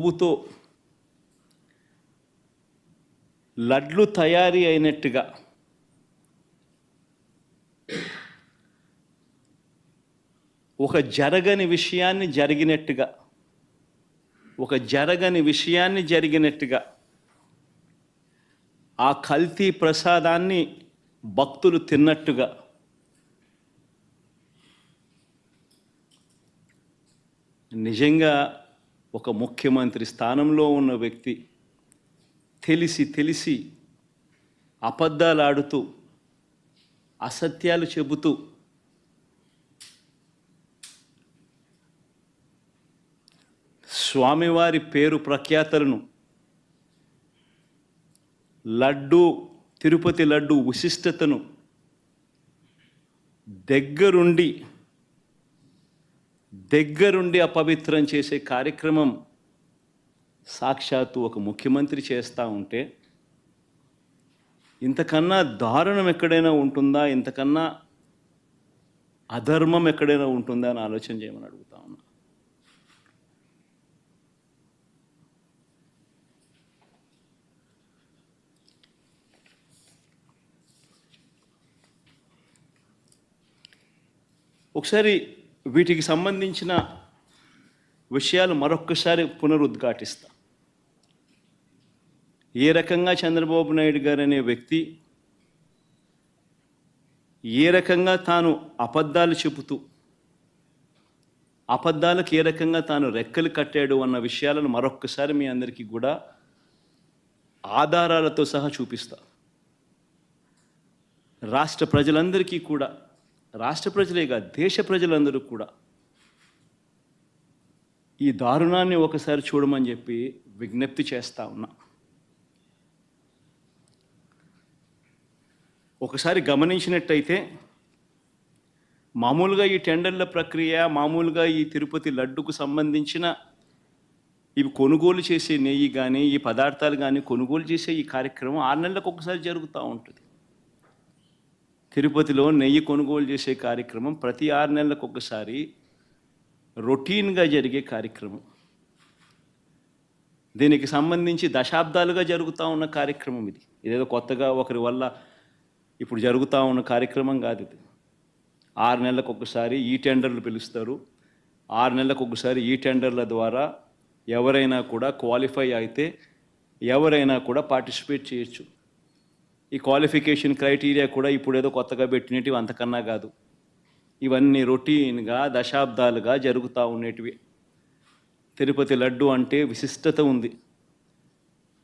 పువ్వుతో లడ్లు తయారీ అయినట్టుగా ఒక జరగని విషయాన్ని జరిగినట్టుగా ఆ కల్తీ ప్రసాదాన్ని భక్తులు తిన్నట్టుగా నిజంగా ఒక ముఖ్యమంత్రి స్థానంలో ఉన్న వ్యక్తి తెలిసి అబద్ధాలు ఆడుతూ అసత్యాలు చెబుతూ స్వామివారి పేరు ప్రఖ్యాతలను లడ్డు తిరుపతి లడ్డు విశిష్టతను దగ్గరుండి అపవిత్రం చేసే కార్యక్రమం సాక్షాత్తు ఒక ముఖ్యమంత్రి చేస్తూ ఉంటే ఇంతకన్నా దారుణం ఎక్కడైనా ఉంటుందా, ఇంతకన్నా అధర్మం ఎక్కడైనా ఉంటుందా అని ఆలోచన చేయమని అడుగుతా ఉన్నా. ఒకసారి వీటికి సంబంధించిన విషయాలు మరొక్కసారి పునరుద్ఘాటిస్తా. ఏ రకంగా చంద్రబాబు నాయుడు గారు అనే వ్యక్తి ఏ రకంగా తాను అబద్ధాలు చెబుతూ అబద్ధాలకు ఏ రకంగా తాను రెక్కలు కట్టాడు అన్న విషయాలను మరొక్కసారి మీ అందరికీ కూడా ఆధారాలతో సహా చూపిస్తా. రాష్ట్ర ప్రజలందరికీ కూడా, రాష్ట్ర ప్రజలే కాదు దేశ ప్రజలందరూ కూడా ఈ దారుణాన్ని ఒకసారి చూడమని చెప్పి విజ్ఞప్తి చేస్తా ఉన్నా. ఒకసారి గమనించినట్టయితే మామూలుగా ఈ టెండర్ల ప్రక్రియ, మామూలుగా ఈ తిరుపతి లడ్డుకు సంబంధించిన ఇవి కొనుగోలు చేసే నెయ్యి కానీ ఈ పదార్థాలు కానీ కొనుగోలు చేసే ఈ కార్యక్రమం 6 నెలలకు ఒకసారి జరుగుతూ ఉంటుంది. తిరుపతిలో నెయ్యి కొనుగోలు చేసే కార్యక్రమం ప్రతి 6 నెలలకు ఒకసారి రొటీన్గా జరిగే కార్యక్రమం. దీనికి సంబంధించి దశాబ్దాలుగా జరుగుతూ ఉన్న కార్యక్రమం ఇది. ఇదేదో కొత్తగా ఒకరి వల్ల ఇప్పుడు జరుగుతూ ఉన్న కార్యక్రమం కాదు ఇది. 6 నెలలకు ఒకసారి ఈ టెండర్లు పిలుస్తారు. 6 నెలలకు ఒకసారి ఈ టెండర్ల ద్వారా ఎవరైనా కూడా క్వాలిఫై అయితే ఎవరైనా కూడా పార్టిసిపేట్ చేయొచ్చు. ఈ క్వాలిఫికేషన్ క్రైటీరియా కూడా ఇప్పుడు ఏదో కొత్తగా పెట్టినవి అంతకన్నా కాదు. ఇవన్నీ రొటీన్గా దశాబ్దాలుగా జరుగుతూ ఉండేటివి. తిరుపతి లడ్డు అంటే విశిష్టత ఉంది.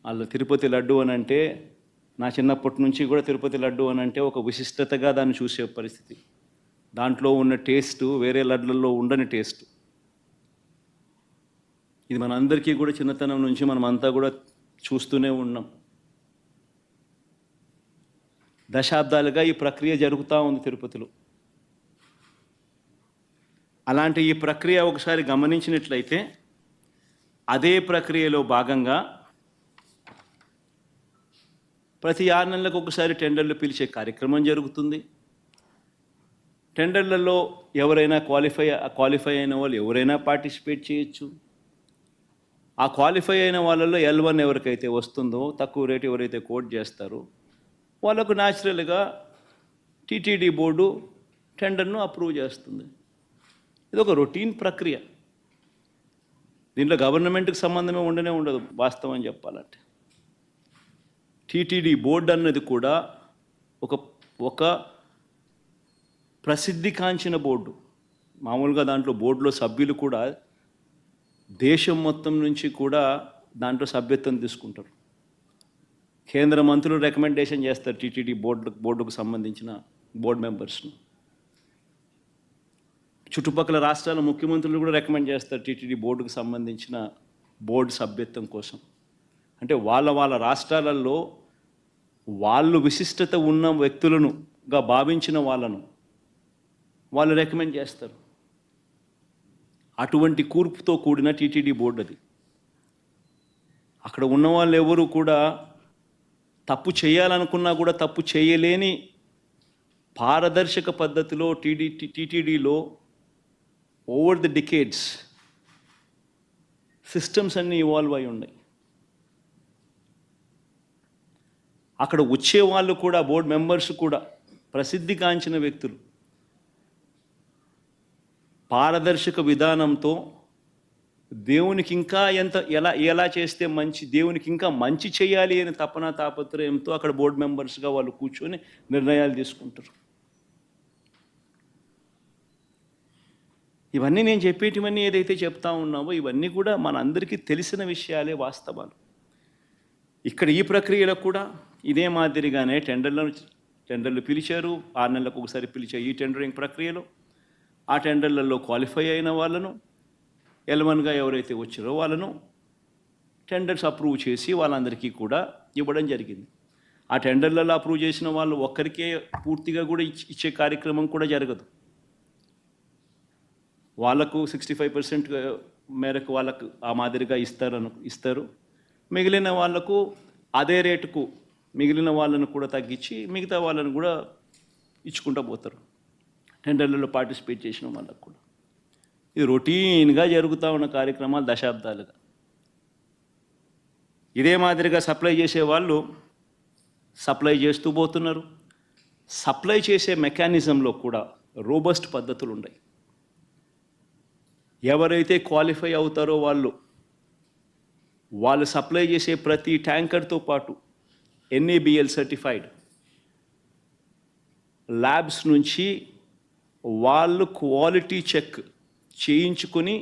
అలా తిరుపతి లడ్డు అని అంటే నా చిన్నప్పటి నుంచి కూడా తిరుపతి లడ్డు అని అంటే ఒక విశిష్టతగా దాన్ని చూసే పరిస్థితి. దాంట్లో ఉన్న టేస్టు వేరే లడ్లలో ఉండని టేస్ట్. ఇది మనందరికీ కూడా చిన్నతనం నుంచి మనమంతా కూడా చూస్తూనే ఉన్నాం. దశాబ్దాలుగా ఈ ప్రక్రియ జరుగుతూ ఉంది తిరుపతిలో. అలాంటి ఈ ప్రక్రియ ఒకసారి గమనించినట్లయితే అదే ప్రక్రియలో భాగంగా ప్రతి 6 నెలలకు ఒకసారి టెండర్లు పిలిచే కార్యక్రమం జరుగుతుంది. టెండర్లలో ఎవరైనా క్వాలిఫై అయిన వాళ్ళు ఎవరైనా పార్టిసిపేట్ చేయొచ్చు. ఆ క్వాలిఫై అయిన వాళ్ళలో L1 ఎవరికైతే వస్తుందో, తక్కువ రేటు ఎవరైతే కోట్ చేస్తారో వాళ్ళకు న్యాచురల్గా టీటీడీ బోర్డు టెండర్ను అప్రూవ్ చేస్తుంది. ఇది ఒక రొటీన్ ప్రక్రియ. దీంట్లో గవర్నమెంట్కి సంబంధమే ఉండదు వాస్తవం చెప్పాలంటే. టీటీడీ బోర్డు అన్నది కూడా ఒక ప్రసిద్ధి కాంచిన బోర్డు. మామూలుగా దాంట్లో బోర్డులో సభ్యులు కూడా దేశం మొత్తం నుంచి కూడా దాంట్లో సభ్యత్వం తీసుకుంటారు. కేంద్ర మంత్రులు రికమెండేషన్ చేస్తారు టీటీడీ బోర్డుకు సంబంధించిన బోర్డు మెంబర్స్ను. చుట్టుపక్కల రాష్ట్రాల ముఖ్యమంత్రులు కూడా రికమెండ్ చేస్తారు టీటీడీ బోర్డుకు సంబంధించిన బోర్డు సభ్యత్వం కోసం. అంటే వాళ్ళ రాష్ట్రాలలో వాళ్ళు విశిష్టత ఉన్న వ్యక్తులనుగా భావించిన వాళ్ళు రికమెండ్ చేస్తారు. అటువంటి కూర్పుతో కూడిన టీటీడీ బోర్డు అది. అక్కడ ఉన్న వాళ్ళు ఎవరు కూడా తప్పు చేయాలనుకున్నా కూడా తప్పు చేయలేని పారదర్శక పద్ధతిలో టీటీడీలో ఓవర్ ది డికేడ్స్ సిస్టమ్స్ అన్నీ ఇవాల్వ్ అయి ఉన్నాయి. అక్కడ వచ్చే వాళ్ళు కూడా, బోర్డు మెంబర్స్ కూడా ప్రసిద్ధిగాంచిన వ్యక్తులు. పారదర్శక విధానంతో దేవునికి ఇంకా ఎలా చేస్తే మంచి, దేవునికి ఇంకా మంచి చేయాలి అని తపన తాపత్రయంతో అక్కడ బోర్డు మెంబర్స్గా వాళ్ళు కూర్చొని నిర్ణయాలు తీసుకుంటారు. ఇవన్నీ నేను చెప్పేటివన్నీ ఏదైతే చెప్తా ఉన్నామో ఇవన్నీ కూడా మనందరికీ తెలిసిన విషయాలే, వాస్తవాలు. ఇక్కడ ఈ ప్రక్రియలో కూడా ఇదే మాదిరిగానే టెండర్లు పిలిచారు. 6 నెలలకు ఒకసారి పిలిచే ఈ టెండరింగ్ ప్రక్రియలో ఆ టెండర్లలో క్వాలిఫై అయిన వాళ్ళను, L1గా ఎవరైతే వచ్చారో వాళ్ళను టెండర్స్ అప్రూవ్ చేసి వాళ్ళందరికీ కూడా ఇవ్వడం జరిగింది. ఆ టెండర్లలో అప్రూవ్ చేసిన వాళ్ళు ఒక్కరికే పూర్తిగా కూడా ఇచ్చే కార్యక్రమం కూడా జరగదు. వాళ్ళకు 65% మేరకు వాళ్ళకు ఆ మాదిరిగా ఇస్తారు. మిగిలిన వాళ్లకు అదే రేటుకు మిగిలిన వాళ్ళను కూడా తగ్గించి మిగతా వాళ్ళను కూడా ఇచ్చుకుంటూ పోతారు, టెండర్లలో పార్టిసిపేట్ చేసిన వాళ్ళకు కూడా. ఇది రొటీన్గా జరుగుతూ ఉన్న కార్యక్రమాలు దశాబ్దాలుగా. ఇదే మాదిరిగా సప్లై చేసే వాళ్ళు సప్లై చేస్తూ పోతున్నారు. సప్లై చేసే మెకానిజంలో కూడా రోబస్ట్ పద్ధతులు ఉన్నాయి. ఎవరైతే క్వాలిఫై అవుతారో వాళ్ళు సప్లై చేసే ప్రతి ట్యాంకర్తో పాటు NABL సర్టిఫైడ్ ల్యాబ్స్ నుంచి వాళ్ళు క్వాలిటీ చెక్ చేయించుకొని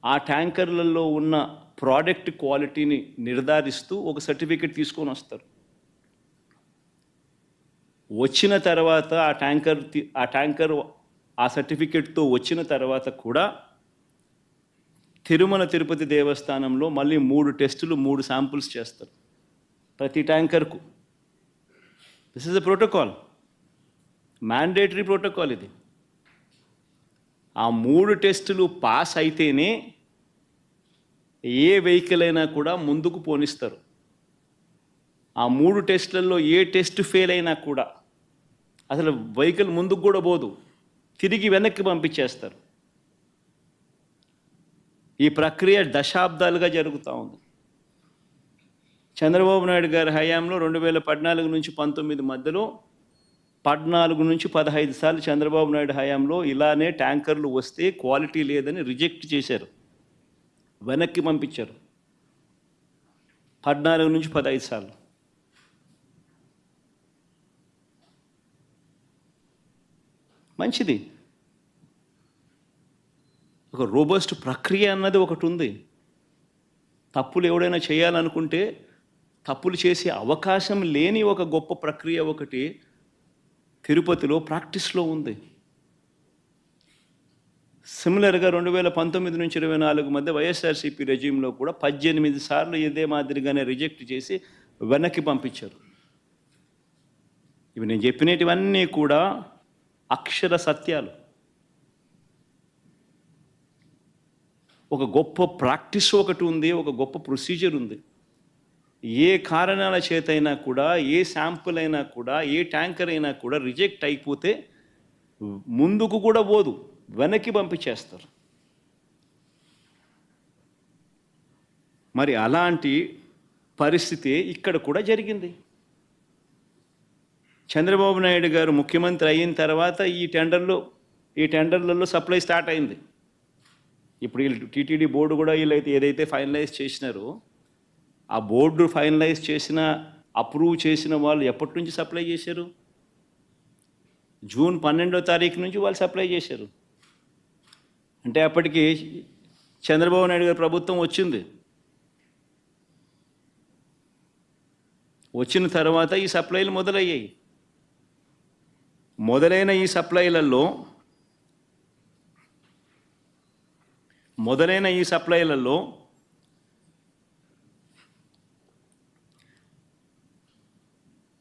ఆ ట్యాంకర్లలో ఉన్న ప్రోడక్ట్ క్వాలిటీని నిర్ధారిస్తూ ఒక సర్టిఫికెట్ తీసుకొని వస్తారు. వచ్చిన తర్వాత ఆ ట్యాంకర్ ఆ సర్టిఫికెట్తో వచ్చిన తర్వాత కూడా తిరుమల తిరుపతి దేవస్థానంలో మళ్ళీ 3 టెస్టులు, 3 శాంపుల్స్ చేస్తారు ప్రతి ట్యాంకర్కు. This is a protocol, mandatory protocol ఇది. ఆ 3 టెస్టులు పాస్ అయితేనే ఏ వెహికల్ అయినా కూడా ముందుకు పోనిస్తారు. ఆ 3 టెస్టులలో ఏ టెస్ట్ ఫెయిల్ అయినా కూడా అసలు వెహికల్ ముందుకు కూడా పోదు, తిరిగి వెనక్కి పంపించేస్తారు. ఈ ప్రక్రియ దశాబ్దాలుగా జరుగుతూ ఉంది. చంద్రబాబు నాయుడు గారి హయాంలో 2014 నుంచి 19 మధ్యలో 14 నుంచి 15 సార్లు చంద్రబాబు నాయుడు హయాంలో ఇలానే ట్యాంకర్లు వస్తే క్వాలిటీ లేదని రిజెక్ట్ చేశారు, వెనక్కి పంపించారు. 14 నుంచి 15 సార్లు. మంచిది. ఒక రోబస్ట్ ప్రక్రియ అన్నది ఒకటి ఉంది. తప్పులు ఎవడైనా చేయాలనుకుంటే తప్పులు చేసే అవకాశం లేని ఒక గొప్ప ప్రక్రియ ఒకటి తిరుపతిలో ప్రాక్టీస్లో ఉంది. సిమిలర్గా 2019 నుంచి 24 మధ్య వైఎస్ఆర్సీపీ రెజ్యూమ్లో కూడా 18 సార్లు ఇదే మాదిరిగానే రిజెక్ట్ చేసి వెనక్కి పంపించారు. ఇవి నేను చెప్పినటివన్నీ కూడా అక్షర సత్యాలు. ఒక గొప్ప ప్రాక్టీస్ ఒకటి ఉంది, ఒక గొప్ప ప్రొసీజర్ ఉంది. ఏ కారణాల చేతైనా కూడా, ఏ శాంపుల్ అయినా కూడా, ఏ ట్యాంకర్ అయినా కూడా రిజెక్ట్ అయిపోతే ముందుకు కూడా పోదు, వెనక్కి పంపించేస్తారు. మరి అలాంటి పరిస్థితి ఇక్కడ కూడా జరిగింది. చంద్రబాబు నాయుడు గారు ముఖ్యమంత్రి అయిన తర్వాత ఈ టెండర్లలో సప్లై స్టార్ట్ అయింది. ఇప్పుడు వీళ్ళు టీటీడీ బోర్డు కూడా వీళ్ళైతే ఏదైతే ఫైనలైజ్ చేసినారో ఆ బోర్డు ఫైనలైజ్ చేసిన, అప్రూవ్ చేసిన వాళ్ళు ఎప్పటి నుంచి సప్లై చేశారు? జూన్ 12వ తారీఖు నుంచి వాళ్ళు సప్లై చేశారు. అంటే అప్పటికి చంద్రబాబు నాయుడు గారి ప్రభుత్వం వచ్చింది. వచ్చిన తర్వాత ఈ సప్లైలు మొదలయ్యాయి. మొదలైన ఈ సప్లైలలో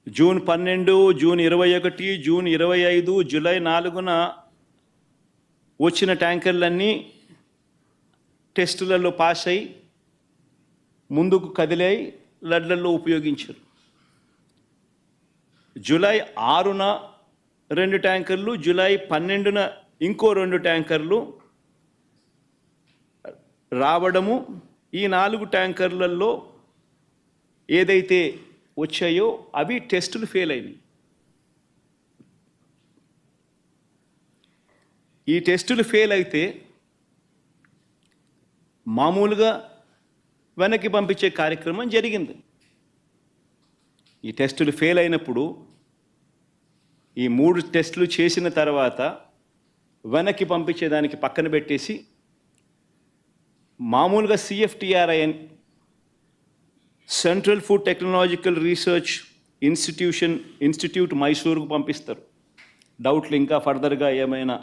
జూన్ 12, జూన్ 21, జూన్ 25, జూలై 4న వచ్చిన ట్యాంకర్లన్నీ టెస్టులలో పాస్ అయి ముందుకు కదిలాయి, లడ్లలో ఉపయోగించారు. జూలై 6న 2 ట్యాంకర్లు, జూలై 12న ఇంకో 2 ట్యాంకర్లు రావడము, ఈ 4 ట్యాంకర్లలో ఏదైతే వచ్చాయో అవి టెస్టులు ఫెయిల్ అయినాయి. ఈ టెస్టులు ఫెయిల్ అయితే మామూలుగా వెనక్కి పంపించే కార్యక్రమం జరిగింది. ఈ టెస్టులు ఫెయిల్ అయినప్పుడు ఈ 3 టెస్టులు చేసిన తర్వాత వెనక్కి పంపించేదానికి పక్కన పెట్టేసి మామూలుగా CFTRI central food technological research institute మైసూరుకు పంపిస్తారు. డౌట్లు ఇంకా ఫర్దర్గా ఏమైనా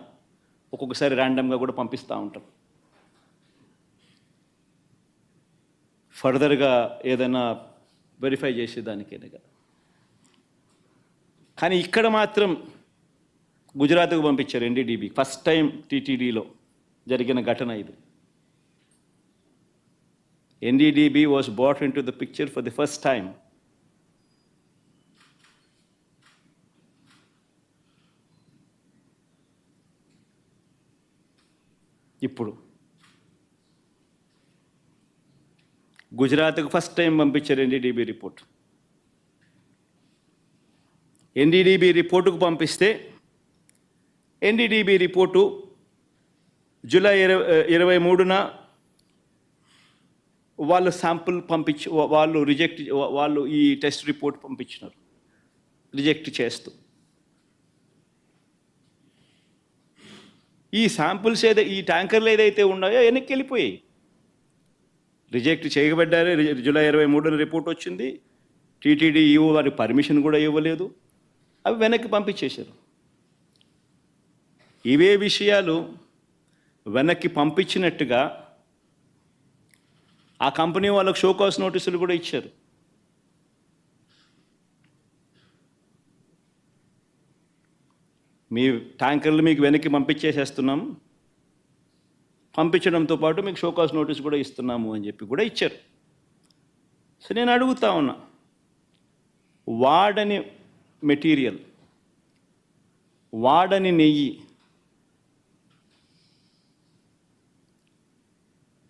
ఒక్కొక్కసారి ర్యాండమ్గా కూడా పంపిస్తూ ఉంటాం. ఫర్దర్గా ఏదైనా వెరిఫై చేసేదానికేనే కదా. కానీ ఇక్కడ మాత్రం గుజరాత్కు పంపించారు NDDB. ఫస్ట్ టైం TTDలో జరిగిన ఘటన ఇది. NDDB was brought into the picture for the first time. ఇప్పుడు గుజరాత్కు ఫస్ట్ టైం పంపించారు NDDB రిపోర్ట్. NDDB రిపోర్టుకు పంపిస్తే NDDB రిపోర్టు జూలై 23న వాళ్ళు శాంపుల్ వాళ్ళు ఈ టెస్ట్ రిపోర్ట్ పంపించినారు రిజెక్ట్ చేస్తూ. ఈ శాంపుల్స్ ఈ ట్యాంకర్లు ఏదైతే ఉన్నాయో వెనక్కి వెళ్ళిపోయాయి. రిజెక్ట్ చేయబడ్డారు. జూలై 23న రిపోర్ట్ వచ్చింది. TTD EO వారికి పర్మిషన్ కూడా ఇవ్వలేదు. అవి వెనక్కి పంపించేశారు. ఇవే విషయాలు వెనక్కి పంపించినట్టుగా ఆ కంపెనీ వాళ్ళకు షోకాస్ నోటీసులు కూడా ఇచ్చారు. మీ ట్యాంకర్లు మీకు వెనక్కి పంపించేసేస్తున్నాం, పంపించడంతో పాటు మీకు షోకాస్ నోటీస్ కూడా ఇస్తున్నాము అని చెప్పి కూడా ఇచ్చారు. సో నేను అడుగుతా ఉన్నా, వాడని మెటీరియల్, వాడని నెయ్యి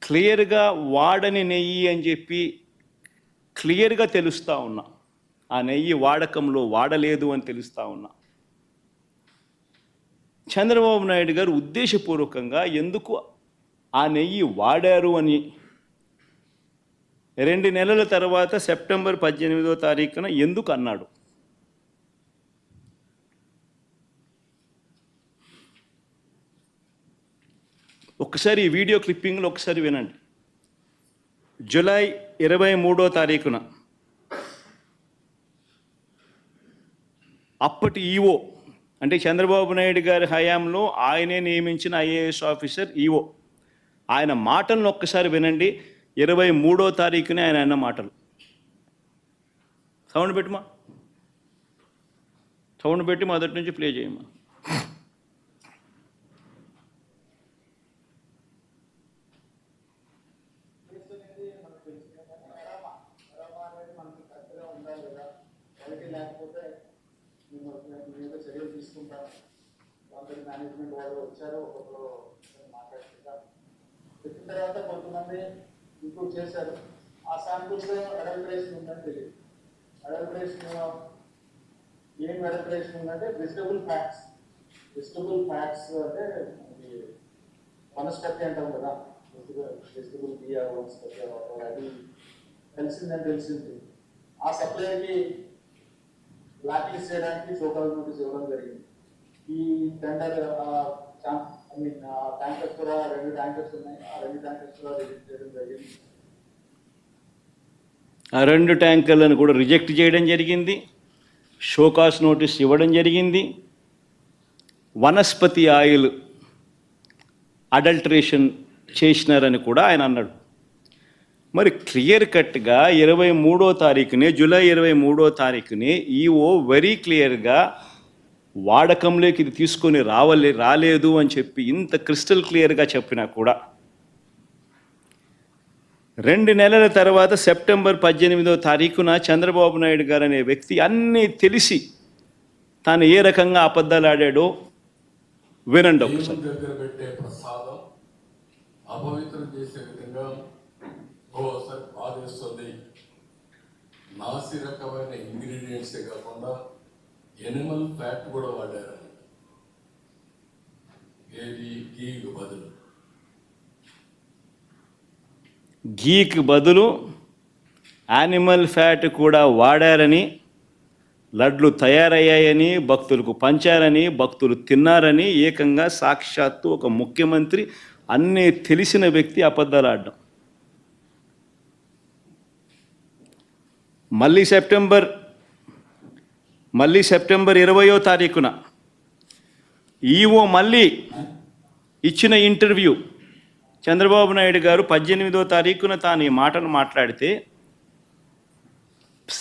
క్లియర్గా వాడని నెయ్యి అని చెప్పి క్లియర్గా తెలుస్తూ ఉన్నా. ఆ నెయ్యి వాడకంలో వాడలేదు అని తెలుస్తూ ఉన్నా. చంద్రబాబు నాయుడు గారు ఉద్దేశపూర్వకంగా ఎందుకు ఆ నెయ్యి వాడారు అని 2 నెలల తర్వాత సెప్టెంబర్ 18వ తారీఖున ఎందుకు అన్నాడు? ఒకసారి ఈ వీడియో క్లిప్పింగ్లో ఒకసారి వినండి. జూలై 23వ తారీఖున అప్పటి ఈఓ, అంటే చంద్రబాబు నాయుడు గారి హయాంలో ఆయనే నియమించిన IAS ఆఫీసర్ ఈఓ, ఆయన మాటలను ఒక్కసారి వినండి. 23వ తారీఖునే ఆయన అన్న మాటలు. సౌండ్ పెట్టుమా, సౌండ్ పెట్టి మొదటి నుంచి ప్లే చేయమా. చర్యలు తీసుకుంటాను. మేనేజ్మెంట్ వాళ్ళు వచ్చారు, ఒక్కొక్కరు మాట్లాడుతుంటారు. చెప్పిన తర్వాత కొంతమంది ఇంప్రూవ్ చేశారు. ఆ శాంపుల్స్లో అడల్టరేషన్ ఉందని తెలియదు. అడల్టరేషన్ ఏం అడల్టరేషన్ ఉందంటే వెజిటబుల్ ఫ్యాట్స్. వెజిటబుల్ ఫ్యాట్స్ అంటే వనస్పతి అంటాం కదా, వెజిటబుల్ బియ్య వనస్పతి అది తెలిసింది. ఆ సప్లైకి బ్లాక్ లిస్ట్ చేయడానికి షోకాస్ నోటీస్ ఇవ్వడం జరిగింది. ఈ టెండర్ ట్యాంకర్స్ కూడా 2 ట్యాంకర్స్ ఉన్నాయి. ఆ 2 ట్యాంకర్స్ కూడా రిజెక్ట్ చేయడం జరిగింది. ఆ 2 ట్యాంకర్లను కూడా రిజెక్ట్ చేయడం జరిగింది. షోకాస్ నోటీస్ ఇవ్వడం జరిగింది. వనస్పతి ఆయిల్ అడల్టరేషన్ చేసినారని కూడా ఆయన అన్నాడు. మరి క్లియర్ కట్గా 23వ తారీఖునే, జూలై 23వ తారీఖునే ఈఓ వెరీ క్లియర్గా వాడకంలోకి ఇది తీసుకొని రాలేదు అని చెప్పి ఇంత క్రిస్టల్ క్లియర్గా చెప్పినా కూడా 2 నెలల తర్వాత సెప్టెంబర్ 18వ తారీఖున చంద్రబాబు నాయుడు గారు అనే వ్యక్తి అన్నీ తెలిసి తాను ఏ రకంగా అబద్ధాలు ఆడాడో వినండి ఒకసారి. దగ్గర పెట్టే ప్రసాదం అపవిత్రం చేసే విధంగా సార్ బాగా వేస్తుంది. నాసి రకమైన ఇంగ్రీడియంట్సే కాకుండా ఎనిమల్ ఫ్యాట్ కూడా వాడారు. ఏది గీకు బదులు ఘీకి బదులు యానిమల్ ఫ్యాట్ కూడా వాడారని, లడ్లు తయారయ్యాయని, భక్తులకు పంచారని, భక్తులు తిన్నారని ఏకంగా సాక్షాత్తు ఒక ముఖ్యమంత్రి అన్నీ తెలిసిన వ్యక్తి అబద్ధాలు ఆడడం. మళ్ళీ సెప్టెంబర్ 20వ తారీఖున ఈఓ మళ్ళీ ఇచ్చిన ఇంటర్వ్యూ, చంద్రబాబు నాయుడు గారు 18వ తారీఖున తాను ఈ మాటను మాట్లాడితే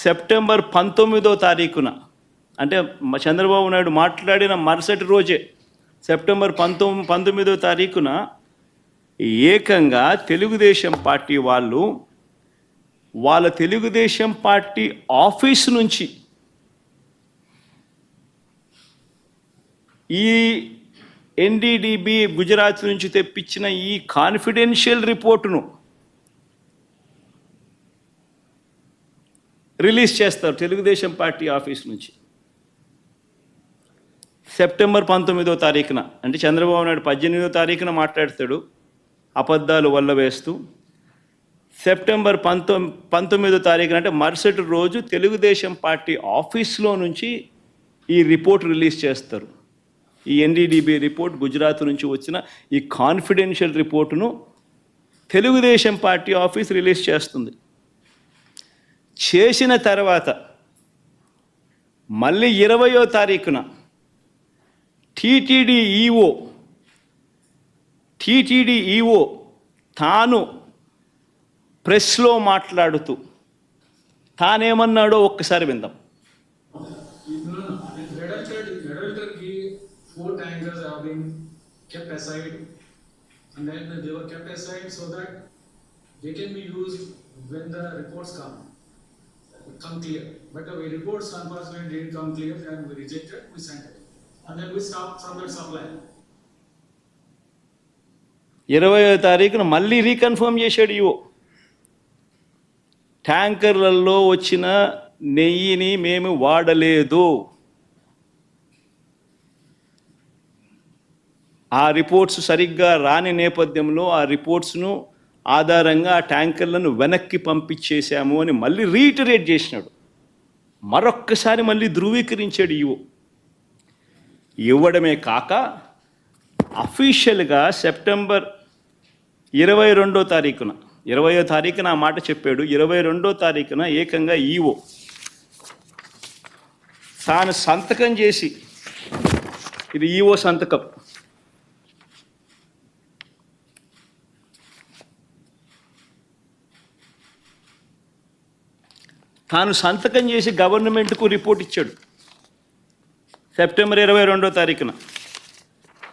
సెప్టెంబర్ 19వ తారీఖున, అంటే చంద్రబాబు నాయుడు మాట్లాడిన మరుసటి రోజే సెప్టెంబర్ 19వ తారీఖున ఏకంగా తెలుగుదేశం పార్టీ వాళ్ళు వాళ్ళ తెలుగుదేశం పార్టీ ఆఫీస్ నుంచి ఈ ఎన్డీడీబీ గుజరాత్ నుంచి తెప్పించిన ఈ కాన్ఫిడెన్షియల్ రిపోర్టును రిలీజ్ చేస్తారు తెలుగుదేశం పార్టీ ఆఫీస్ నుంచి సెప్టెంబర్ 19వ తారీఖున. అంటే చంద్రబాబు నాయుడు 18వ తారీఖున మాట్లాడతాడు అబద్ధాలు వల్ల వేస్తూ, సెప్టెంబర్ 19వ తారీఖున అంటే మరుసటి రోజు తెలుగుదేశం పార్టీ ఆఫీస్లో నుంచి ఈ రిపోర్ట్ రిలీజ్ చేస్తారు. ఈ ఎన్డీడీబీ రిపోర్ట్, గుజరాత్ నుంచి వచ్చిన ఈ కాన్ఫిడెన్షియల్ రిపోర్టును తెలుగుదేశం పార్టీ ఆఫీస్ రిలీజ్ చేస్తుంది. చేసిన తర్వాత మళ్ళీ 20వ తారీఖున టీటీడీ ఈఓ తాను ప్రెస్లో మాట్లాడుతూ తానేమన్నాడో ఒక్కసారి విందాం. Four tankers have been kept aside, and then they were kept aside so that they can be used when the reports come clear. But the reports unfortunately didn't come clear, and we rejected, we sent it, and then we stopped from that supply. 20వ తారీఖున మళ్ళీ reconfirm చేశాడు EO, ట్యాంకర్లలో వచ్చిన నెయ్యిని మేము వాడలేదు. ఆ reports సరిగ్గా రాని నేపథ్యంలో ఆ రిపోర్ట్స్ను ఆధారంగా ఆ ట్యాంకర్లను వెనక్కి పంపించేశాము అని మళ్ళీ రీటరేట్ చేసినాడు. మరొక్కసారి మళ్ళీ ధృవీకరించాడు ఈఓ. ఇవ్వడమే కాక అఫీషియల్గా సెప్టెంబర్ 22వ తారీఖున 20వ తారీఖున ఆ మాట చెప్పాడు. 22వ తారీఖున ఏకంగా ఈఓ తాను సంతకం చేసి, ఇది ఈఓ సంతకం, తాను సంతకం చేసి గవర్నమెంట్కు రిపోర్ట్ ఇచ్చాడు సెప్టెంబర్ 22వ తారీఖున.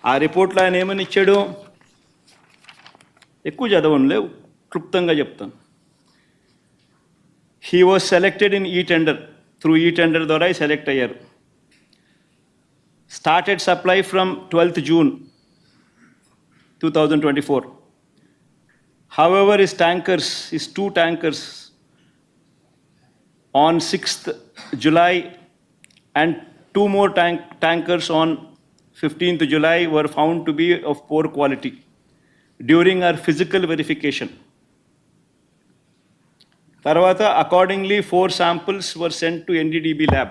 ఆ రిపోర్ట్లో ఆయన ఏమని ఇచ్చాడు, ఎక్కువ చదవనులే, క్లుప్తంగా చెప్తాను. హీ వాజ్ సెలెక్టెడ్ ఇన్ ఈ టెండర్, త్రూ ఈ టెండర్ ద్వారా సెలెక్ట్ అయ్యారు. Started supply from 12th June 2024. However, his two tankers on 6th July and two more tankers on 15th July were found to be of poor quality during our physical verification. Tarvata, accordingly, 4 samples were sent to NDDB lab,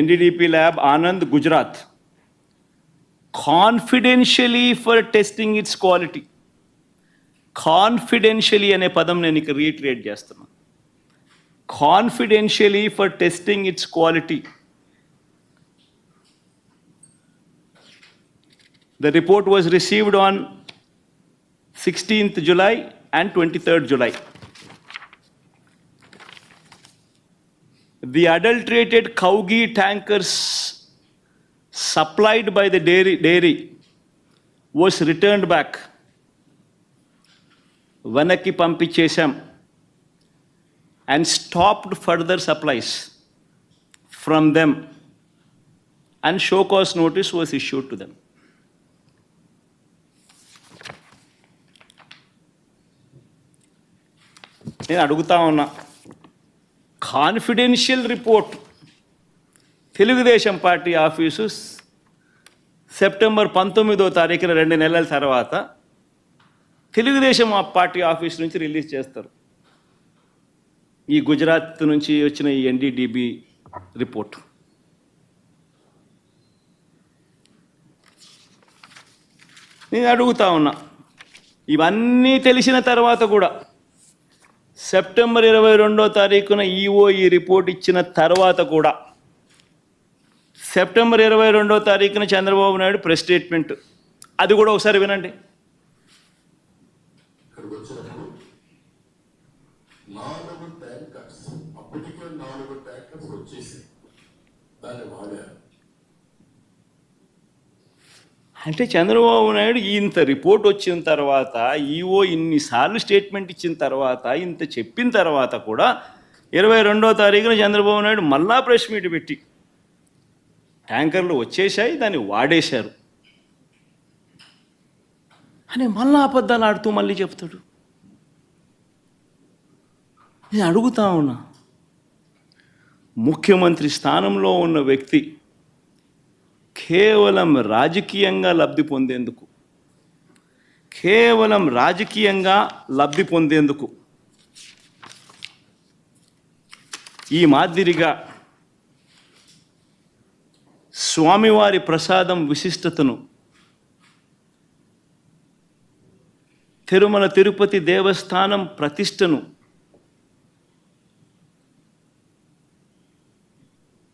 NDDP lab, Anand, Gujarat, confidentially for testing its quality. Confidentially ane padam nenu ikka reiterate chestunna. Confidentially for testing its quality. The report was received on 16th July and 23rd July. The adulterated cow ghee tankers supplied by the dairy was returned back. Vanaki Pampichesam and stopped further supplies from them, and show cause notice was issued to them. నేను అడుగుతా ఉన్నా, confidential report Telugu Desam party office September 19వ తారీఖున 2 నెలల తర్వాత Telugu Desam party office నుంచి release చేస్తారు ఈ గుజరాత్ నుంచి వచ్చిన ఈ ఎన్డీడీబీ రిపోర్ట్. నేను అడుగుతా ఉన్నా, ఇవన్నీ తెలిసిన తర్వాత కూడా సెప్టెంబర్ 22వ తారీఖున ఈఓ ఈ రిపోర్ట్ ఇచ్చిన తర్వాత కూడా సెప్టెంబర్ 22వ తారీఖున చంద్రబాబు నాయుడు ప్రెస్ స్టేట్మెంట్, అది కూడా ఒకసారి వినండి. ఇక్కడికి వచ్చినప్పుడు 4 ట్యాంకర్స్, అప్పటికే 4 ట్యాంకర్స్ వచ్చేసి దాన్ని వాడారు. అంటే చంద్రబాబు నాయుడు ఇంత రిపోర్ట్ వచ్చిన తర్వాత, ఈఓ ఇన్నిసార్లు స్టేట్మెంట్ ఇచ్చిన తర్వాత, ఇంత చెప్పిన తర్వాత కూడా 22వ తారీఖున చంద్రబాబు నాయుడు మళ్ళా ప్రెస్ మీట్ పెట్టి ట్యాంకర్లు వచ్చేసాయి, దాన్ని వాడేశారు అని మళ్ళా అబద్ధాలు ఆడుతూ మళ్ళీ చెప్తాడు. నేను అడుగుతా ఉన్నా, ముఖ్యమంత్రి స్థానంలో ఉన్న వ్యక్తి కేవలం రాజకీయంగా లబ్ధి పొందేందుకు ఈ మాదిరిగా స్వామివారి ప్రసాదం విశిష్టతను, తిరుమల తిరుపతి దేవస్థానం ప్రతిష్టను,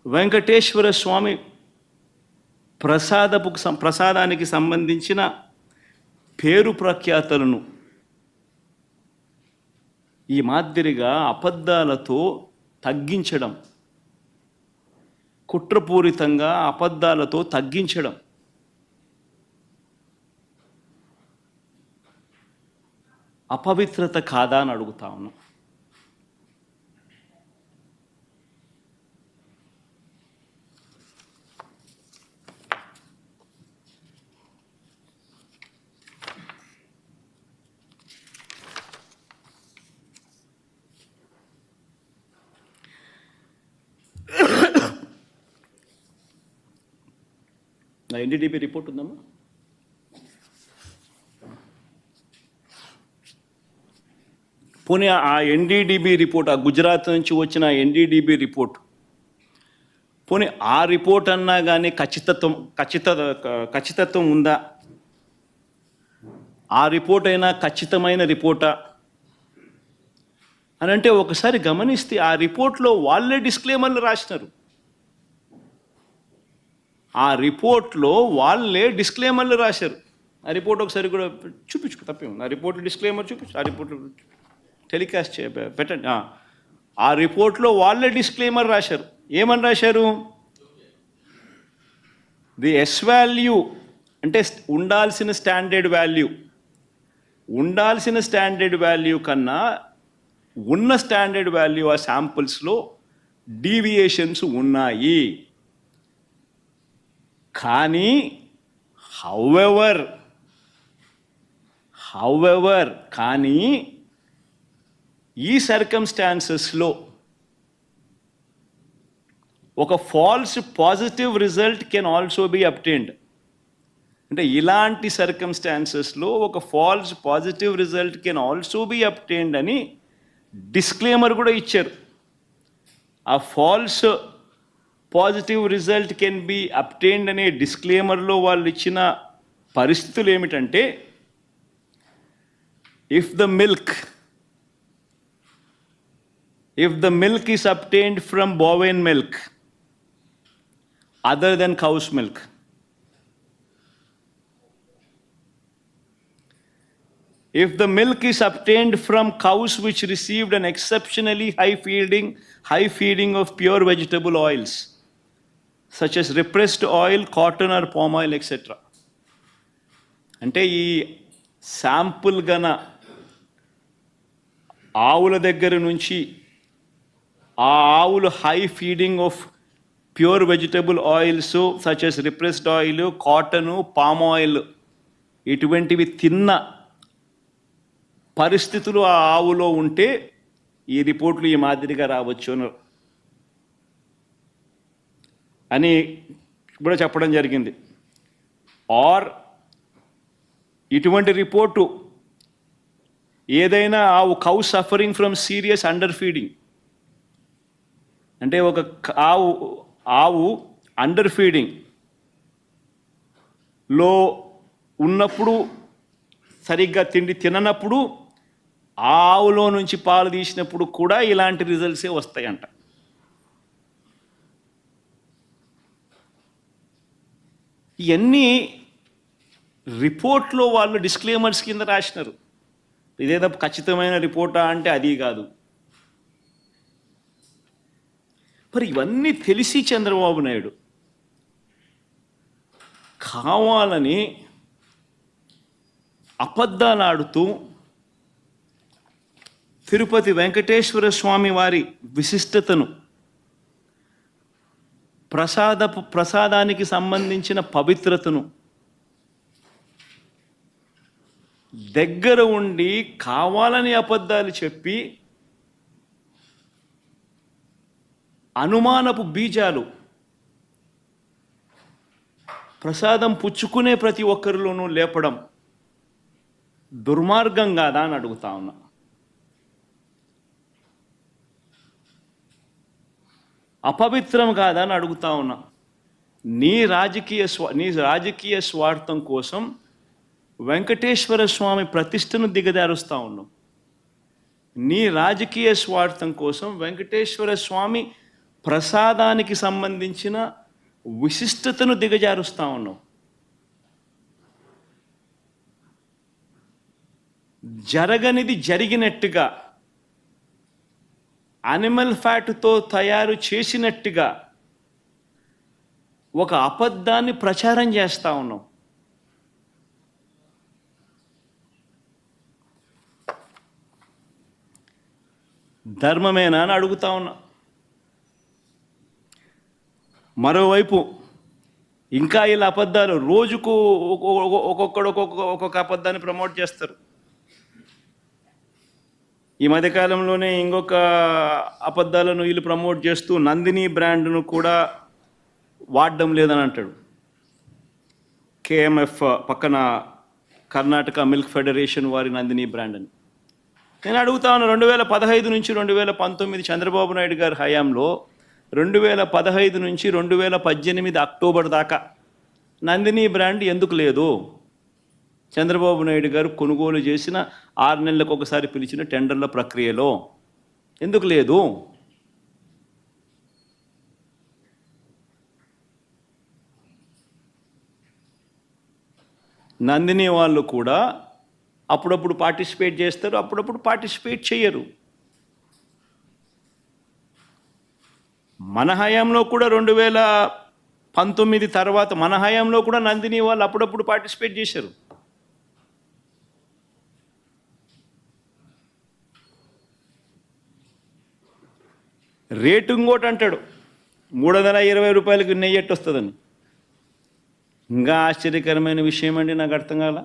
వెంకటేశ్వర స్వామి ప్రసాదానికి సంబంధించిన పేరు ప్రఖ్యాతలను ఈ మాదిరిగా అబద్ధాలతో తగ్గించడం, కుట్రపూరితంగా అబద్ధాలతో తగ్గించడం అపవిత్రత కాదా అని అడుగుతా ఉన్నా. నా ఎన్డీడీబీ రిపోర్ట్ ఉందమ్మా. పోనీ ఆ ఎన్డీడీబీ రిపోర్ట్, ఆ గుజరాత్ నుంచి వచ్చిన ఎన్డీడీబీ రిపోర్ట్, పోనీ ఆ రిపోర్ట్ అన్నా కానీ ఖచ్చితత్వం ఉందా? ఆ రిపోర్ట్ అయినా ఖచ్చితమైన రిపోర్టా అని అంటే ఒకసారి గమనిస్తే ఆ రిపోర్ట్లో వాళ్ళే డిస్క్లైమర్లు రాసినారు. ఆ రిపోర్ట్లో వాళ్ళే డిస్క్లైమర్లు రాశారు. ఆ రిపోర్ట్ ఒకసారి కూడా చూపించుకో, తప్పేముంది. ఆ రిపోర్ట్ డిస్క్లైమర్ చూపించు, ఆ రిపోర్ట్ టెలికాస్ట్ పెట్టండి. ఆ రిపోర్ట్లో వాళ్ళే డిస్క్లైమర్ రాశారు. ఏమని రాశారు? ది ఎస్ వాల్యూ అంటే ఉండాల్సిన స్టాండర్డ్ వాల్యూ కన్నా ఉన్న స్టాండర్డ్ వాల్యూ ఆ శాంపుల్స్లో డీవియేషన్స్ ఉన్నాయి. కానీ హౌవెవర్ కానీ ఈ సర్కమ్స్టాన్సెస్లో ఒక falls positive result can also be obtained. అంటే ఇలాంటి సర్కమ్స్టాన్సెస్లో ఒక falls positive result can also be obtained అని డిస్క్లైమర్ కూడా ఇచ్చారు. ఆ falls positive result can be obtained అనే డిస్క్లైమర్లో వాళ్ళు ఇచ్చిన పరిస్థితులు ఏమిటంటే, if the milk is obtained from bovine milk other than cow's milk, if the milk is obtained from cows which received an exceptionally high feeding of pure vegetable oils such as repressed oil, cotton or palm oil, etc. అంటే ఈ sample గన ఆవుల దగ్గర నుంచి ఆ ఆవులు high feeding of pure vegetable oils such as repressed oil, cotton, palm oil ఇటువంటివి తిన్న పరిస్థితులు ఆ ఆవులో ఉంటే ఈ రిపోర్ట్లు ఈ మాదిరిగా రావచ్చు అని కూడా చెప్పడం జరిగింది. ఆర్ ఇటువంటి రిపోర్టు ఏదైనా cow suffering from serious under feeding, అంటే ఒక ఆవు అండర్ ఫీడింగ్ లో ఉన్నప్పుడు, సరిగ్గా తిండి తిననప్పుడు, ఆవులో నుంచి పాలు తీసినప్పుడు కూడా ఇలాంటి రిజల్ట్సే వస్తాయంట. ఇవన్నీ రిపోర్ట్లో వాళ్ళు డిస్క్లైమర్స్ కింద రాసినారు. ఇదేదో ఖచ్చితమైన రిపోర్టా అంటే అది కాదు. మరి ఇవన్నీ తెలిసి చంద్రబాబు నాయుడు కావాలని అబద్ధాలు ఆడుతూ తిరుపతి వెంకటేశ్వర స్వామి వారి విశిష్టతను, ప్రసాదానికి సంబంధించిన పవిత్రతను దగ్గర ఉండి కావాలని అబద్ధాలు చెప్పి అనుమానపు బీజాలు ప్రసాదం పుచ్చుకునే ప్రతి ఒక్కరిలోనూ లేపడం దుర్మార్గం కాదా అని అడుగుతా ఉన్నా. అపవిత్రం కాదా అని అడుగుతా ఉన్నా. నీ రాజకీయ స్వార్థం కోసం వెంకటేశ్వర స్వామి ప్రతిష్టను దిగజారుస్తూ ఉన్నావు. నీ రాజకీయ స్వార్థం కోసం వెంకటేశ్వర స్వామి ప్రసాదానికి సంబంధించిన విశిష్టతను దిగజారుస్తూ ఉన్నావు. జరగనిది జరిగినట్టుగా, అనిమల్ ఫ్యాట్తో తయారు చేసినట్టుగా ఒక అబద్ధాన్ని ప్రచారం చేస్తూ ఉన్నావు. ధర్మమేనా అని అడుగుతా ఉన్నా. మరోవైపు ఇంకా ఇలా అబద్ధాలు రోజుకు ఒక్కొక్క అబద్ధాన్ని ప్రమోట్ చేస్తారు. ఈ మధ్యకాలంలోనే ఇంకొక అబద్ధాలను వీళ్ళు ప్రమోట్ చేస్తూ నందిని బ్రాండ్ను కూడా వాడడం లేదని అంటాడు. కేఎంఎఫ్ పక్కన కర్ణాటక మిల్క్ ఫెడరేషన్ వారి నందిని బ్రాండ్ అని. నేను అడుగుతా ఉన్నా, 2015 నుంచి 2019 చంద్రబాబు నాయుడు గారి హయాంలో 2015 నుంచి 2018 అక్టోబర్ దాకా నందిని బ్రాండ్ ఎందుకు లేదు? చంద్రబాబు నాయుడు గారు కొనుగోలు చేసిన 6 నెలలకు ఒకసారి పిలిచిన టెండర్ల ప్రక్రియలో ఎందుకు లేదు? నందిని వాళ్ళు కూడా అప్పుడప్పుడు పార్టిసిపేట్ చేస్తారు, అప్పుడప్పుడు పార్టిసిపేట్ చేయరు. మన హయాంలో కూడా 2019 తర్వాత మన హయాంలో కూడా నందిని వాళ్ళు అప్పుడప్పుడు పార్టిసిపేట్ చేశారు. రేటు ఇంకోటి అంటాడు, 320 రూపాయలకి నెయ్యి ఎట్టు వస్తుందని. ఇంకా ఆశ్చర్యకరమైన విషయం అండి, నాకు అర్థం కాల.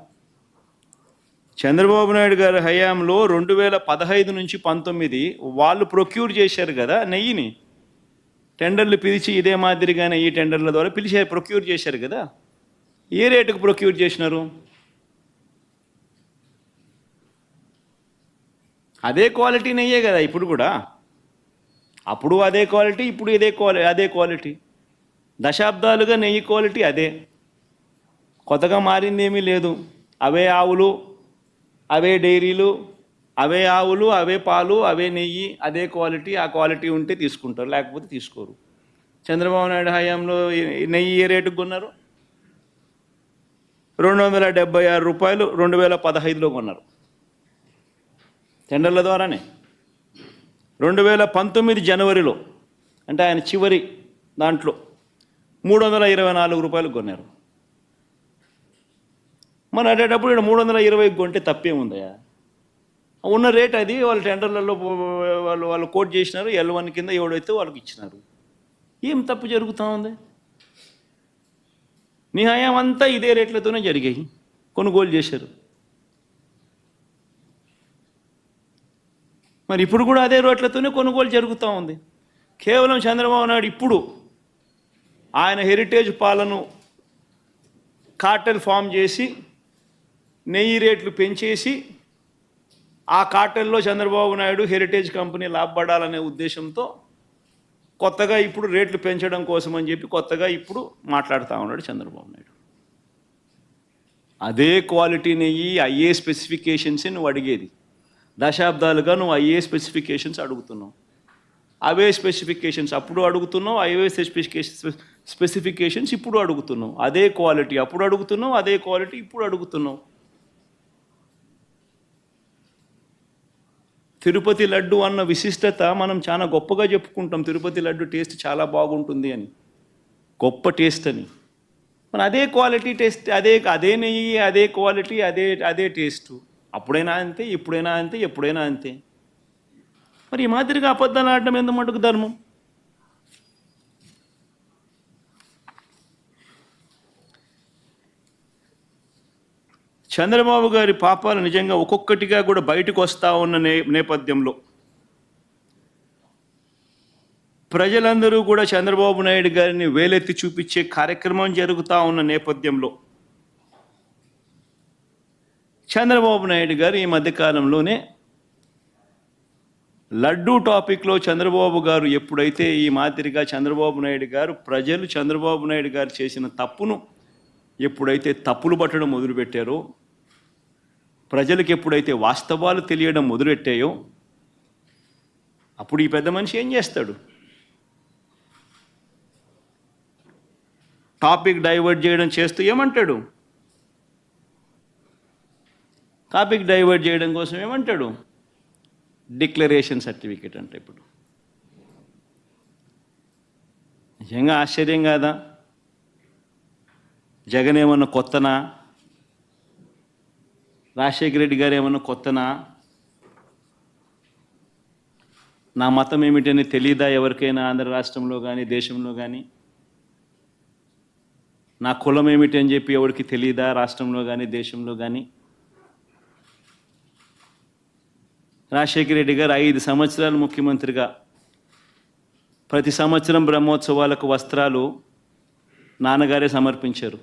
చంద్రబాబు నాయుడు గారి హయాంలో 2015 నుంచి 19 వాళ్ళు ప్రొక్యూర్ చేశారు కదా నెయ్యిని. టెండర్లు పిలిచి ఇదే మాదిరిగానే ఈ టెండర్ల ద్వారా ప్రొక్యూర్ చేశారు కదా. ఏ రేటుకు ప్రొక్యూర్ చేసినారు? అదే క్వాలిటీ నెయ్యే కదా ఇప్పుడు కూడా. అప్పుడు అదే క్వాలిటీ, ఇప్పుడు అదే క్వాలిటీ. దశాబ్దాలుగా నెయ్యి క్వాలిటీ అదే, కొత్తగా మారింది ఏమీ లేదు. అవే ఆవులు, అవే డైరీలు, అవే ఆవులు, అవే పాలు, అవే నెయ్యి, అదే క్వాలిటీ. ఆ క్వాలిటీ ఉంటే తీసుకుంటారు, లేకపోతే తీసుకోరు. చంద్రబాబు నాయుడు హయాంలో నెయ్యి ఏ రేటుకు కొన్నారు? 276 రూపాయలు 2015లో కొన్నారు టెండర్ల ద్వారానే. 2019 జనవరిలో, అంటే ఆయన చివరి దాంట్లో 324 రూపాయలు కొన్నారు. మరి అటేటప్పుడు ఇక్కడ 320 కొంటే తప్పేముందయా? ఉన్న రేట్ అది. వాళ్ళ టెండర్లలో వాళ్ళు కోట్ చేసినారు, L1 కింద ఎవడైతే వాళ్ళకి ఇచ్చినారు. ఏం తప్పు జరుగుతూ ఉంది? నీ హయాం అంతా ఇదే రేట్లతోనే జరిగాయి, కొనుగోలు చేశారు. మరి ఇప్పుడు కూడా అదే రేట్లతోనే కొనుగోలు జరుగుతూ ఉంది. కేవలం చంద్రబాబు నాయుడు ఇప్పుడు ఆయన హెరిటేజ్ పాలను కార్టెల్ ఫామ్ చేసి నెయ్యి రేట్లు పెంచేసి ఆ కార్టెల్లో చంద్రబాబు నాయుడు హెరిటేజ్ కంపెనీ లాభపడాలనే ఉద్దేశంతో కొత్తగా ఇప్పుడు రేట్లు పెంచడం కోసం అని చెప్పి కొత్తగా ఇప్పుడు మాట్లాడుతూ ఉన్నాడు చంద్రబాబు నాయుడు. అదే క్వాలిటీ నెయ్యి అయ్యే స్పెసిఫికేషన్స్ నువ్వు అడిగేది. దశాబ్దాలుగా నువ్వు అయ్యే స్పెసిఫికేషన్స్ అడుగుతున్నావు. అవే స్పెసిఫికేషన్స్ అప్పుడు అడుగుతున్నావు, అవే స్పెసిఫికేషన్స్ ఇప్పుడు అడుగుతున్నావు. అదే క్వాలిటీ అప్పుడు అడుగుతున్నావు, అదే క్వాలిటీ ఇప్పుడు అడుగుతున్నావు. తిరుపతి లడ్డు అన్న విశిష్టత మనం చాలా గొప్పగా చెప్పుకుంటాం. తిరుపతి లడ్డు టేస్ట్ చాలా బాగుంటుంది అని, గొప్ప టేస్ట్ అని. మన అదే క్వాలిటీ టేస్ట్, అదే నెయ్యి, అదే క్వాలిటీ, అదే టేస్ట్. అప్పుడైనా అంతే, ఇప్పుడైనా అంతే, ఎప్పుడైనా అంతే. మరి ఈ మాదిరిగా అబద్ధాలు ఆడటం ఎంత మటుకు ధర్మం? చంద్రబాబు గారి పాపాలు నిజంగా ఒక్కొక్కటిగా కూడా బయటకు వస్తూ ఉన్న నేపథ్యంలో ప్రజలందరూ కూడా చంద్రబాబు నాయుడు గారిని వేలెత్తి చూపించే కార్యక్రమం జరుగుతూ ఉన్న నేపథ్యంలో చంద్రబాబు నాయుడు గారు ఈ మధ్యకాలంలోనే లడ్డూ టాపిక్లో చంద్రబాబు గారు ఎప్పుడైతే ఈ మాదిరిగా చంద్రబాబు నాయుడు గారు ప్రజలు చంద్రబాబు నాయుడు గారు చేసిన తప్పును ఎప్పుడైతే తప్పులు పట్టడం మొదలుపెట్టారో, ప్రజలకు ఎప్పుడైతే వాస్తవాలు తెలియడం మొదలెట్టాయో, అప్పుడు ఈ పెద్ద మనిషి ఏం చేస్తాడు? టాపిక్ డైవర్ట్ చేయడం చేస్తూ ఏమంటాడు? టాపిక్ డైవర్ట్ చేయడం కోసం ఏమంటాడు? డిక్లరేషన్ సర్టిఫికేట్ అంటే. ఇప్పుడు నిజంగా ఆశ్చర్యం కాదా? జగన్ ఏమన్నా కొత్తనా? రాజశేఖర రెడ్డి గారు ఏమన్నా కొత్తనా? నా మతం ఏమిటని తెలీదా ఎవరికైనా ఆంధ్ర రాష్ట్రంలో కానీ దేశంలో కానీ? నా కులం ఏమిటి అని చెప్పి ఎవరికి తెలీదా రాష్ట్రంలో కానీ దేశంలో కానీ? రాజశేఖర రెడ్డి గారు 5 సంవత్సరాలు ముఖ్యమంత్రిగా ప్రతి సంవత్సరం బ్రహ్మోత్సవాలకు వస్త్రాలు నాన్నగారే సమర్పించారు.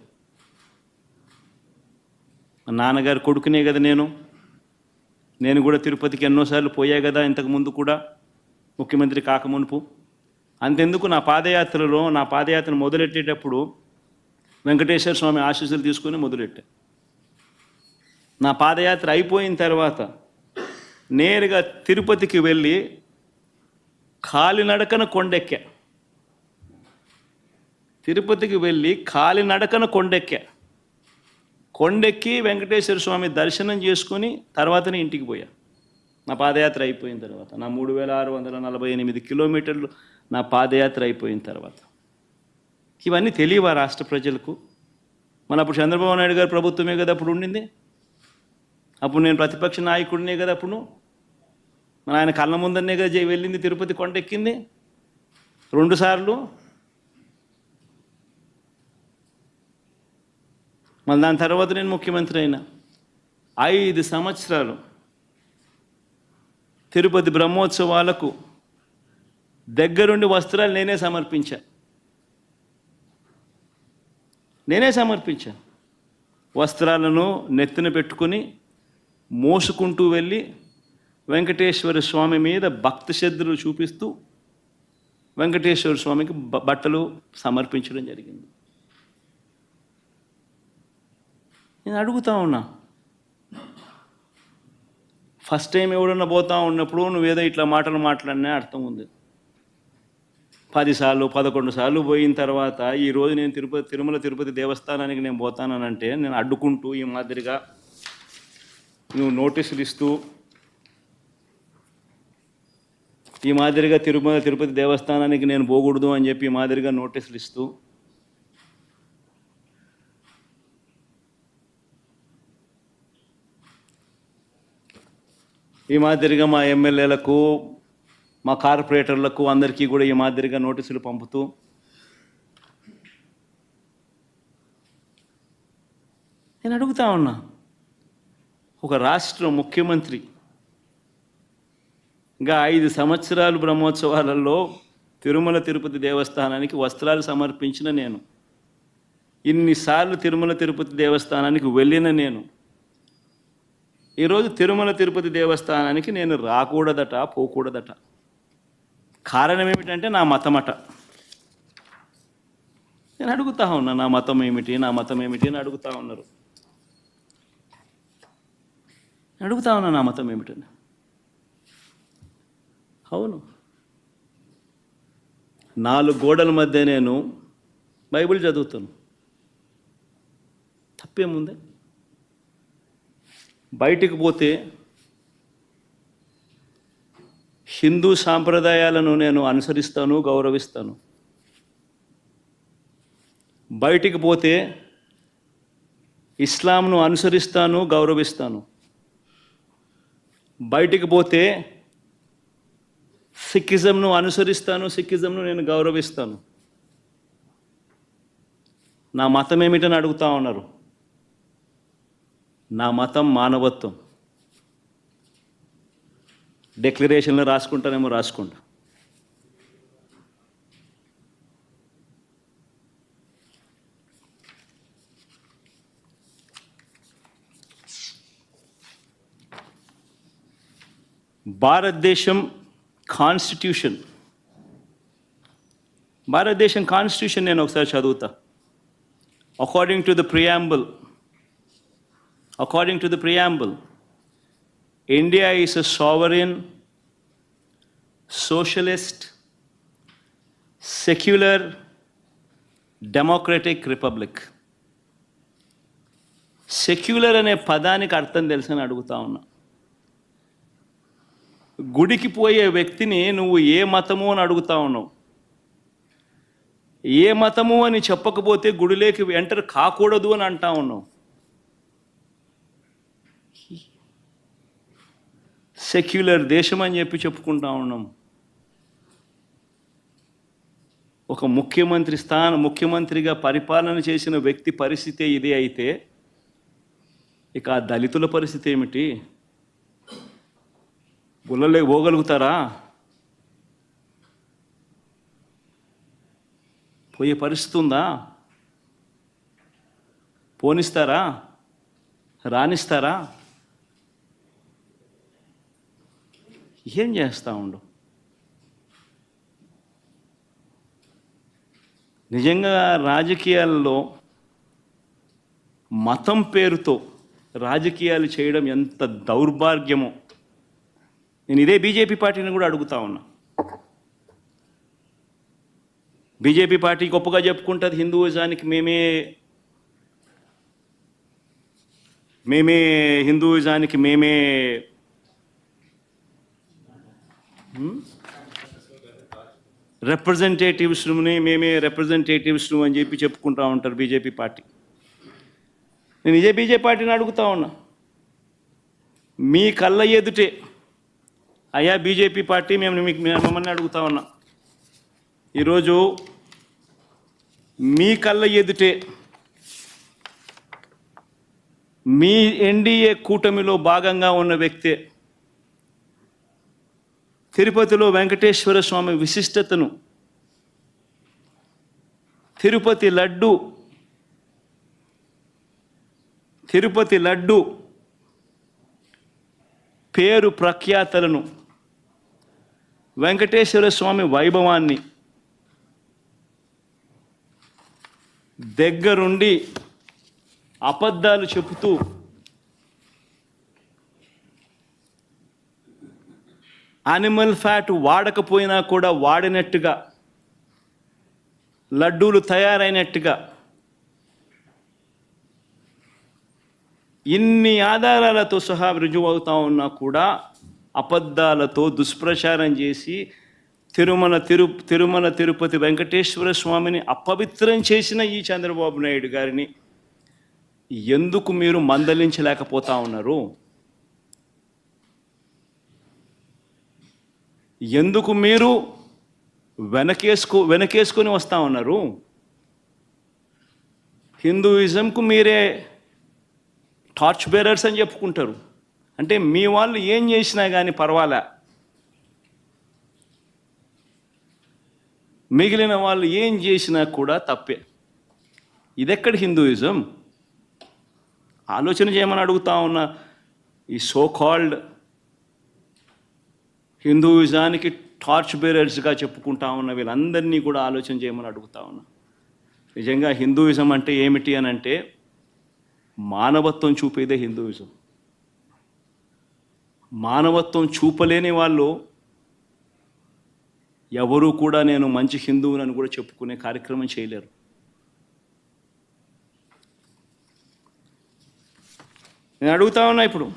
నాన్నగారు కొడుకునే కదా నేను కూడా తిరుపతికి ఎన్నోసార్లు పోయా కదా ఇంతకు ముందు కూడా, ముఖ్యమంత్రి కాకమునుపు. అంతెందుకు నా పాదయాత్ర మొదలెట్టేటప్పుడు వెంకటేశ్వర స్వామి ఆశీస్సులు తీసుకొని మొదలెట్టా. నా పాదయాత్ర అయిపోయిన తర్వాత నేరుగా తిరుపతికి వెళ్ళి కాలినడకన కొండెక్కా. తిరుపతికి వెళ్ళి కాలినడకన కొండెక్కి వెంకటేశ్వర స్వామి దర్శనం చేసుకొని తర్వాతనే ఇంటికి పోయా. నా పాదయాత్ర అయిపోయిన తర్వాత, నా 3648 కిలోమీటర్లు నా పాదయాత్ర అయిపోయిన తర్వాత. ఇవన్నీ తెలియవా రాష్ట్ర ప్రజలకు? మన అప్పుడు చంద్రబాబు నాయుడు గారు ప్రభుత్వమే కదా అప్పుడు ఉండింది. అప్పుడు నేను ప్రతిపక్ష నాయకుడినే కదా అప్పుడు. మన ఆయన కళ్ళ ముందరనే కదా వెళ్ళింది, తిరుపతి కొండెక్కింది 2 సార్లు. మళ్ళీ దాని తర్వాత నేను ముఖ్యమంత్రి అయినా 5 సంవత్సరాలు తిరుపతి బ్రహ్మోత్సవాలకు దగ్గరుండి వస్త్రాలు నేనే సమర్పించా. వస్త్రాలను నెత్తిన పెట్టుకుని మోసుకుంటూ వెళ్ళి వెంకటేశ్వర స్వామి మీద భక్తి శ్రద్ధలు చూపిస్తూ వెంకటేశ్వర స్వామికి బట్టలు సమర్పించడం జరిగింది. నేను అడుగుతా ఉన్నా, ఫస్ట్ టైం ఎవడన్నా పోతా ఉన్నప్పుడు నువ్వేదో ఇట్లా మాటలు మాట్లాడినా అర్థం ఉంది. 10 సార్లు 11 సార్లు పోయిన తర్వాత ఈరోజు నేను తిరుమల తిరుపతి దేవస్థానానికి నేను పోతానంటే నేను అడ్డుకుంటూ ఈ మాదిరిగా నువ్వు నోటీసులు ఇస్తూ ఈ మాదిరిగా తిరుమల తిరుపతి దేవస్థానానికి నేను పోకూడదు అని చెప్పి ఈ మాదిరిగా నోటీసులు ఇస్తూ ఈ మాదిరిగా మా ఎమ్మెల్యేలకు మా కార్పొరేటర్లకు అందరికీ కూడా ఈ మాదిరిగా నోటీసులు పంపుతూ నేను అడుగుతా ఉన్నా, ఒక రాష్ట్ర ముఖ్యమంత్రి ఇంకా 5 సంవత్సరాలు బ్రహ్మోత్సవాలలో తిరుమల తిరుపతి దేవస్థానానికి వస్త్రాలు సమర్పించిన నేను, ఇన్నిసార్లు తిరుమల తిరుపతి దేవస్థానానికి వెళ్ళిన నేను, ఈరోజు తిరుమల తిరుపతి దేవస్థానానికి నేను రాకూడదట, పోకూడదట. కారణం ఏమిటంటే నా మతమట. నేను అడుగుతా ఉన్నా, నా మతం ఏమిటి, నా మతం ఏమిటి అని అడుగుతా ఉన్నారు. అడుగుతా ఉన్నా నా మతం ఏమిటని. అవును, 4 గోడల మధ్య నేను బైబిల్ చదువుతాను, తప్పేముంది? బయటికి పోతే హిందూ సాంప్రదాయాలను నేను అనుసరిస్తాను, గౌరవిస్తాను. బయటికి పోతే ఇస్లాంను అనుసరిస్తాను, గౌరవిస్తాను. బయటికి పోతే సిక్కిజంను అనుసరిస్తాను, సిక్కిజంను నేను గౌరవిస్తాను. నా మతం ఏమిటని అడుగుతా ఉన్నారు. నా మతం మానవత్వం. డిక్లరేషన్లో రాసుకుంటానేమో రాసుకుంటా. భారతదేశం కాన్స్టిట్యూషన్ నేను ఒకసారి చదువుతా. According to the preamble, India is a sovereign, socialist, secular, democratic republic. Secular అనే పదానికి అర్థం తెలుసని అడుగుతా ఉన్నా. గుడికి పోయే వ్యక్తిని నువ్వు ఏ మతము అని అడుగుతా ఉన్నావు. ఏ మతము అని చెప్పకపోతే గుడిలోకి ఎంటర్ కాకూడదు అని అంటా ఉన్నావు. సెక్యులర్ దేశం అని చెప్పి చెప్పుకుంటా ఉన్నాం. ఒక ముఖ్యమంత్రిగా పరిపాలన చేసిన వ్యక్తి పరిస్థితి ఇదే అయితే ఇక ఆ దళితుల పరిస్థితి ఏమిటి? గుళ్ళలే పోగలుగుతారా? పోయే పరిస్థితి ఉందా? పోనిస్తారా? రానిస్తారా? ఏం చేస్తూ ఉండు? నిజంగా రాజకీయాల్లో మతం పేరుతో రాజకీయాలు చేయడం ఎంత దౌర్భాగ్యమో నేను ఇదే బీజేపీ పార్టీని కూడా అడుగుతా ఉన్నా. బీజేపీ పార్టీ గొప్పగా చెప్పుకుంటుంది హిందూయిజానికి మేమే రిప్రజెంటేటివ్స్ను అని చెప్పి చెప్పుకుంటూ ఉంటారు బీజేపీ పార్టీ. నేను ఇదే బీజేపీ పార్టీని అడుగుతా ఉన్నా, మీ కళ్ళ ఎదుటే అయ్యా బీజేపీ పార్టీ మిమ్మల్ని అడుగుతా ఉన్నా, ఈరోజు మీ కళ్ళ ఎదుటే మీ ఎన్డీఏ కూటమిలో భాగంగా ఉన్న వ్యక్తే తిరుపతిలో వెంకటేశ్వర స్వామి విశిష్టతను, తిరుపతి లడ్డు పేరు ప్రఖ్యాతలను, వెంకటేశ్వర స్వామి వైభవాన్ని దగ్గరుండి అబద్ధాలు చెబుతూ యానిమల్ ఫ్యాట్ వాడకపోయినా కూడా వాడినట్టుగా, లడ్డూలు తయారైనట్టుగా ఇన్ని ఆధారాలతో సహా రుజువు అవుతా ఉన్నా కూడా అబద్ధాలతో దుష్ప్రచారం చేసి తిరుమల తిరుపతి వెంకటేశ్వర స్వామిని అపవిత్రం చేసిన ఈ చంద్రబాబు నాయుడు గారిని ఎందుకు మీరు మందలించలేకపోతా ఉన్నారు? ఎందుకు మీరు వెనకేసుకొని వస్తూ ఉన్నారు? హిందూయిజంకు మీరే టార్చ్ బేరర్స్ అని చెప్పుకుంటారు. అంటే మీ వాళ్ళు ఏం చేసినా కానీ పర్వాలే, మిగిలిన వాళ్ళు ఏం చేసినా కూడా తప్పే. ఇదెక్కడి హిందూయిజం? ఆలోచన చేయమని అడుగుతా ఉన్న ఈ సో కాల్డ్ హిందూయిజానికి టార్చ్ బేరర్స్గా చెప్పుకుంటా ఉన్న వీళ్ళందరినీ కూడా ఆలోచన చేయమని అడుగుతా ఉన్నా. నిజంగా హిందూయిజం అంటే ఏమిటి అని అంటే మానవత్వం చూపేదే హిందూయిజం. మానవత్వం చూపలేని వాళ్ళు ఎవరూ కూడా నేను మంచి హిందువునని కూడా చెప్పుకునే కార్యక్రమం చేయలేరు. నేను అడుగుతా ఉన్నా, ఇప్పుడు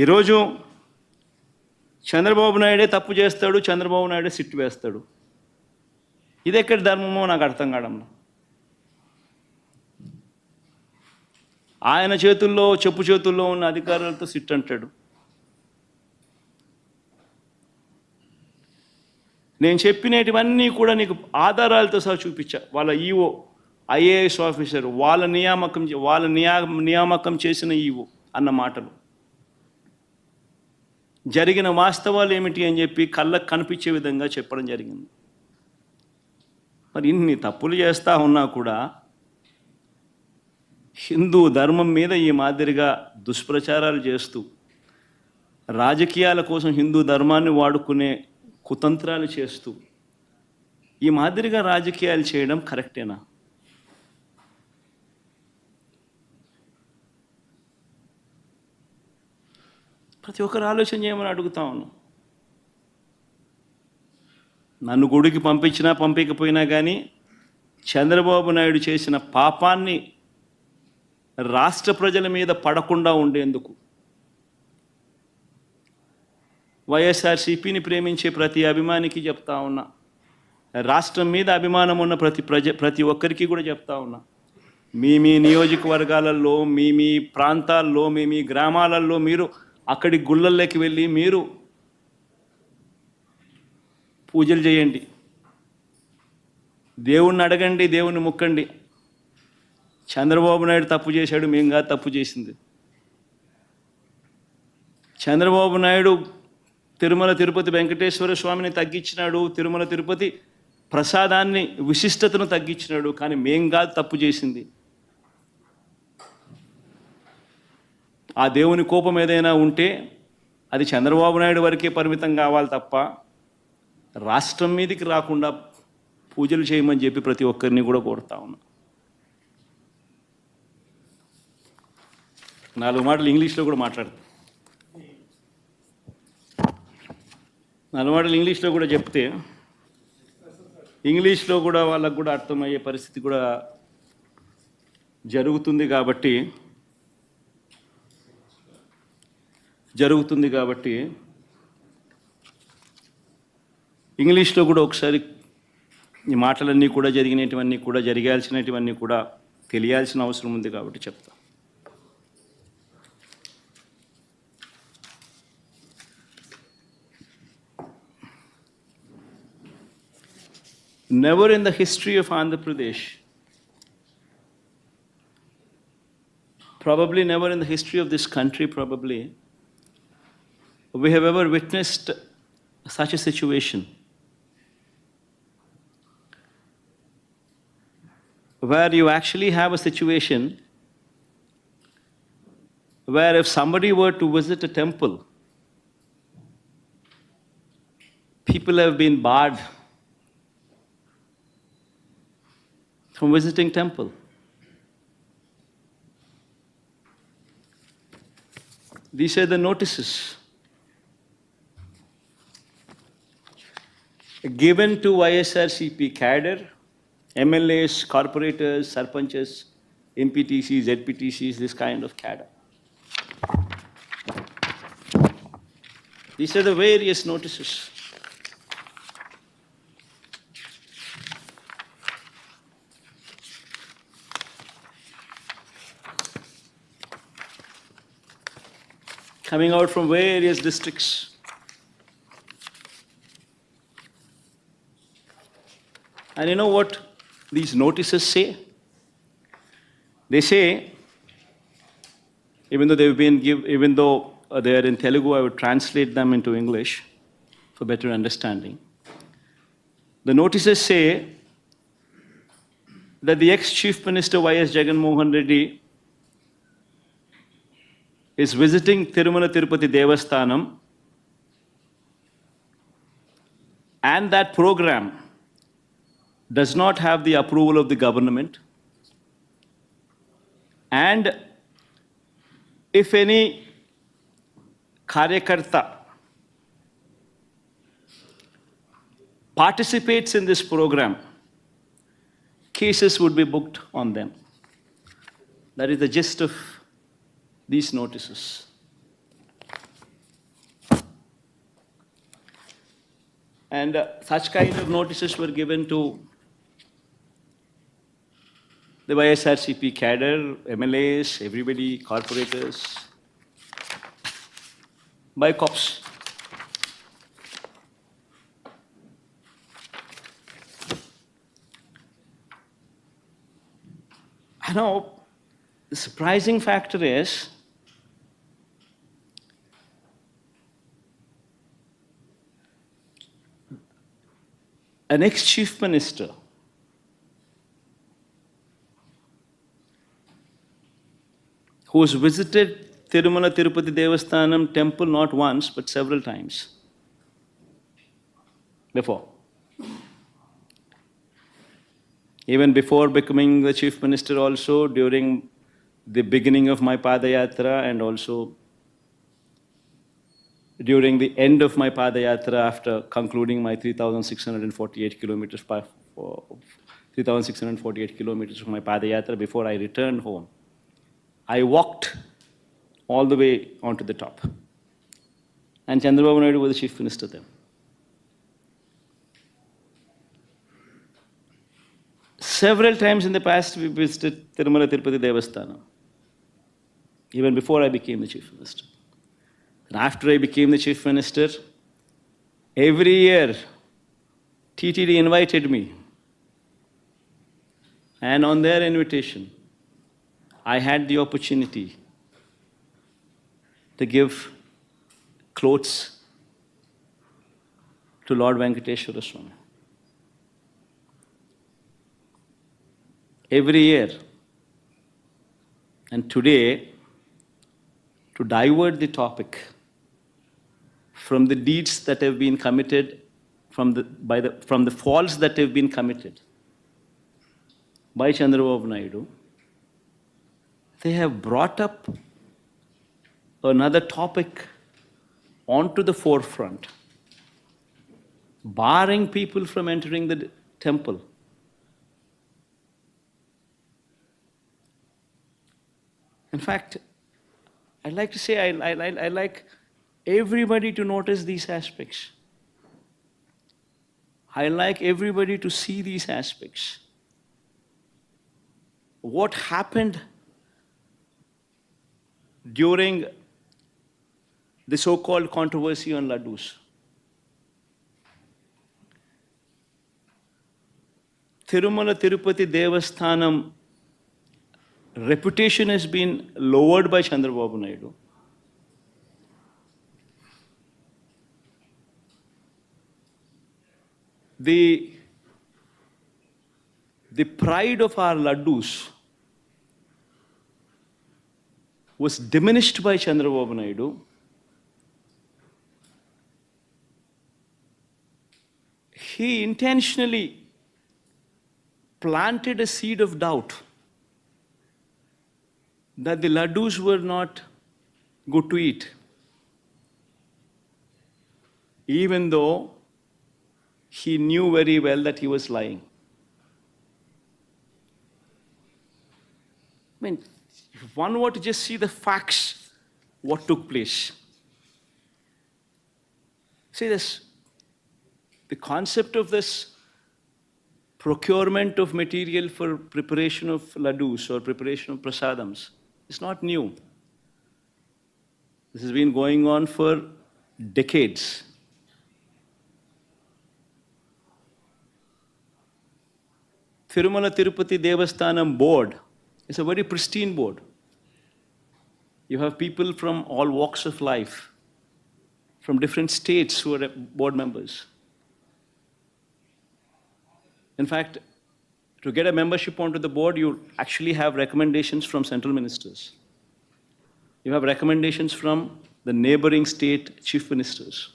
ఈరోజు చంద్రబాబు నాయుడే తప్పు చేస్తాడు, చంద్రబాబు నాయుడే సిట్టు వేస్తాడు. ఇది ఎక్కడి ధర్మమో నాకు అర్థం కావడంలో. ఆయన చేతుల్లో, చెప్పు చేతుల్లో ఉన్న అధికారులతో సిట్ అంటాడు. నేను చెప్పినటువన్నీ కూడా నీకు ఆధారాలతో సహా చూపించా. వాళ్ళ ఈఓ, ఐఏఎస్ ఆఫీసర్, వాళ్ళ నియామకం చేసిన ఈఓ అన్న మాటలు, జరిగిన వాస్తవాలు ఏమిటి అని చెప్పి కళ్ళకు కనిపించే విధంగా చెప్పడం జరిగింది. మరి ఇన్ని తప్పులు చేస్తూ ఉన్నా కూడా హిందూ ధర్మం మీద ఈ మాదిరిగా దుష్ప్రచారాలు చేస్తూ రాజకీయాల కోసం హిందూ ధర్మాన్ని వాడుకునే కుతంత్రాలు చేస్తూ ఈ మాదిరిగా రాజకీయాలు చేయడం కరెక్టేనా? ప్రతి ఒక్కరు ఆలోచన చేయమని అడుగుతా ఉన్నాం. నన్ను గుడికి పంపించినా పంపించకపోయినా కానీ చంద్రబాబు నాయుడు చేసిన పాపాన్ని రాష్ట్ర ప్రజల మీద పడకుండా ఉండేందుకు వైఎస్ఆర్సీపీని ప్రేమించే ప్రతి అభిమానికి చెప్తా ఉన్నా, రాష్ట్రం మీద అభిమానం ఉన్న ప్రతి ఒక్కరికి కూడా చెప్తా ఉన్నా, మీ నియోజకవర్గాలలో, మీ ప్రాంతాల్లో, మీ గ్రామాలలో మీరు అక్కడి గుళ్ళల్లోకి వెళ్ళి మీరు పూజలు చేయండి, దేవుణ్ణి అడగండి, దేవుణ్ణి ముక్కండి. చంద్రబాబు నాయుడు తప్పు చేశాడు, మేము కాదు తప్పు చేసింది. చంద్రబాబు నాయుడు తిరుమల తిరుపతి వెంకటేశ్వర స్వామిని తగ్గించినాడు, తిరుమల తిరుపతి ప్రసాదాన్ని విశిష్టతను తగ్గించినాడు, కానీ మేం కాదు తప్పు చేసింది. ఆ దేవుని కోపం ఏదైనా ఉంటే అది చంద్రబాబు నాయుడు వరకే పరిమితం కావాలి తప్ప రాష్ట్రం మీదకి రాకుండా పూజలు చేయమని చెప్పి ప్రతి ఒక్కరిని కూడా కోరుతా ఉన్నా. 4 మాటలు ఇంగ్లీష్లో కూడా మాట్లాడతా. 4 మాటలు ఇంగ్లీష్లో కూడా చెప్తే ఇంగ్లీష్లో కూడా వాళ్ళకు కూడా అర్థమయ్యే పరిస్థితి కూడా జరుగుతుంది కాబట్టి ఇంగ్లీష్లో కూడా ఒకసారి ఈ మాటలన్నీ కూడా జరిగినటువన్నీ కూడా జరగాల్సినటువన్నీ కూడా తెలియాల్సిన అవసరం ఉంది కాబట్టి చెప్తా. Never in the history of Andhra Pradesh, probably never in the history of this country, probably, we have ever witnessed such a situation where you actually have a situation where if somebody were to visit a temple, people have been barred from visiting temple. These are the notices given to ISRCP cadre, MLAs, corporators, sarpanches, MPTCs, ZPTCs, this kind of cadre. These are the various notices. Coming out from various districts. And you know what these notices say? They say, even though they are in Telugu, I would translate them into English. for better understanding. The notices say that the ex-Chief Minister Y.S. Jagan Mohan Reddy is visiting Tirumala Tirupati Devasthanam, and that program does not have the approval of the government. And if any Karyakarta participates in this program, cases would be booked on them. That is the gist of these notices. And such kind of notices were given to the YSRCP cadre, MLAs, everybody, corporators, by cops. Now, the surprising factor is an ex-chief minister who has visited Tirumala Tirupati Devasthanam temple not once but several times before. Even before becoming the chief minister also, during the beginning of my Padayatra and also during the end of my Padayatra after concluding my 3,648 kilometers of my Padayatra before I returned home, I walked all the way onto the top. And Chandrababu Naidu was the chief minister then. Several times in the past, we visited Tirumala Tirupati Devasthanam, even before I became the chief minister. And after I became the chief minister, every year, TTD invited me. And on their invitation, I had the opportunity to give clothes to Lord Venkateshwara Swami. Every year. And today, to divert the topic from the deeds that have been committed, from the faults that have been committed by Chandrababu Naidu, they have brought up another topic onto the forefront, barring people from entering the temple. In fact, I'd like to say I like everybody to notice these aspects. I like everybody to see these aspects. What happened during the so-called controversy on laddus? Tirumala Tirupati Devasthanam reputation has been lowered by Chandrababu Naidu. The pride of our laddus was diminished by Chandrababu Naidu. He intentionally planted a seed of doubt that the laddus were not good to eat, even though he knew very well that he was lying. I mean, if one were to just see the facts, what took place. See this, the concept of this procurement of material for preparation of laddus or preparation of prasadams is not new. This has been going on for decades. Tirumala Tirupati Devasthanam board is a very pristine board. You have people from all walks of life. from different states who are board members. In fact, to get a membership onto the board, you actually have recommendations from central ministers. You have recommendations from the neighboring state chief ministers.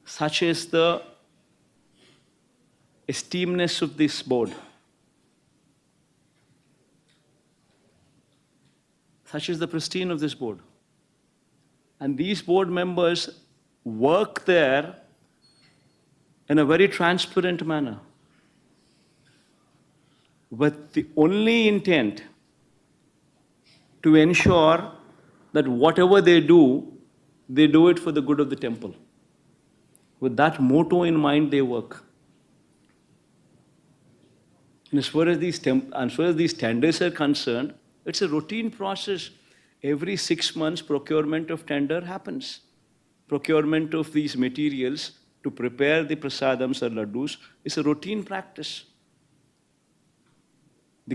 Such is the esteemness of this board. Such is the pristine of this board. And these board members work there in a very transparent manner, with the only intent to ensure that whatever they do it for the good of the temple. With that motto in mind, they work. And as far as these tenders are concerned, it's a routine process. Every 6 months, procurement of tender happens. Procurement of these materials to prepare the prasadams or laddus is a routine practice. The